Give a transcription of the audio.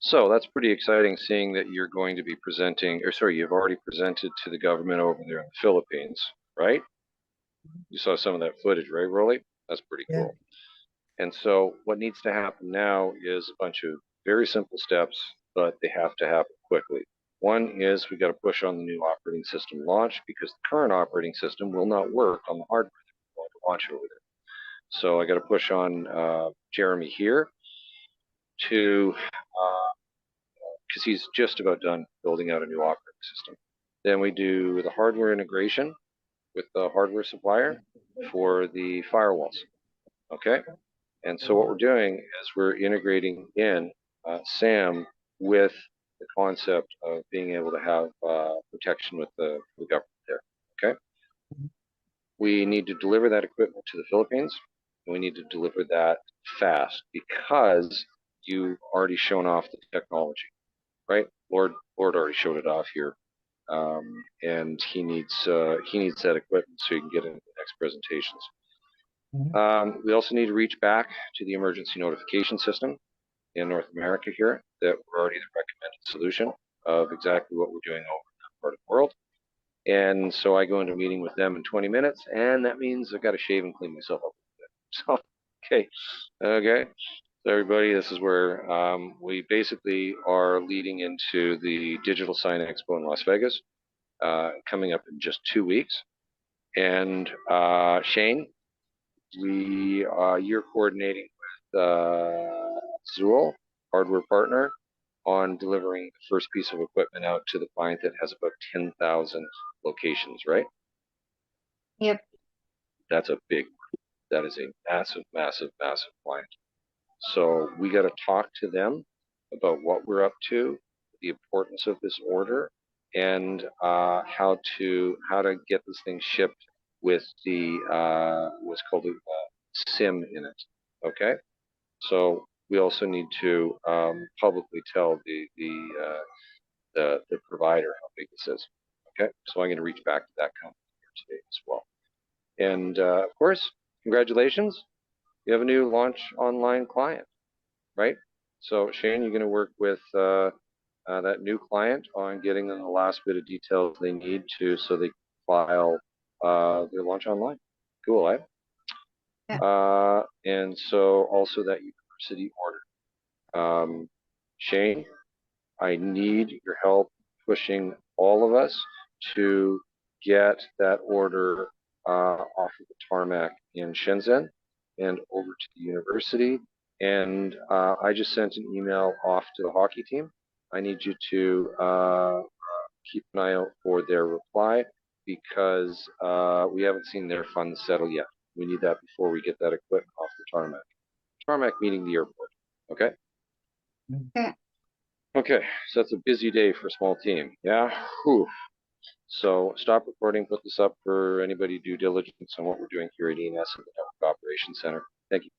So that's pretty exciting seeing that you're going to be presenting, or sorry, you've already presented to the government over there in the Philippines, right? You saw some of that footage, right, Rolly? That's pretty Yeah. cool. And so what needs to happen now is a bunch of very simple steps, but they have to happen quickly. One is we got to push on the new operating system launch because the current operating system will not work on the hardware that we're going to launch over there. So I got to push on Jeremy here to because he's just about done building out a new operating system. Then we do the hardware integration with the hardware supplier for the firewalls. Okay. And so what we're doing is we're integrating in SAM with the concept of being able to have protection with the government there. Okay. We need to deliver that equipment to the Philippines, and we need to deliver that fast because you've already shown off the technology, right? Lord already showed it off here, and he needs that equipment so he can get into the next presentations. We also need to reach back to the emergency notification system in North America here that we're already the recommended solution of exactly what we're doing over in that part of the world. And so I go into a meeting with them in 20 minutes, and that means I've got to shave and clean myself up a bit. So, okay. So everybody, this is where we basically are leading into the Digital Sign Expo in Las Vegas, coming up in just 2 weeks. And Shane, you're coordinating with Zool, hardware partner, on delivering the first piece of equipment out to the client that has about 10,000 locations, right? Yep. That's a big, that is a massive, massive, massive client. So we got to talk to them about what we're up to, the importance of this order, and how to get this thing shipped with the what's called a SIM in it. Okay, so we also need to publicly tell the provider how big this is. Okay, so I'm going to reach back to that company here today as well. And of course, congratulations, you have a new launch online client, right? So Shane, you're going to work with that new client on getting them the last bit of details they need to so they can file their launch online. Cool, eh? Yeah. And so also that university order. Shane, I need your help pushing all of us to get that order off of the tarmac in Shenzhen and over to the university. And I just sent an email off to the hockey team. I need you to keep an eye out for their reply because we haven't seen their funds settle yet. We need that before we get that equipment off the tarmac. Tarmac meaning the airport. Okay? Okay. Okay, so that's a busy day for a small team. Yeah? Whew. So stop recording, put this up for anybody due diligence on what we're doing here at ENS and the Network Operations Center. Thank you.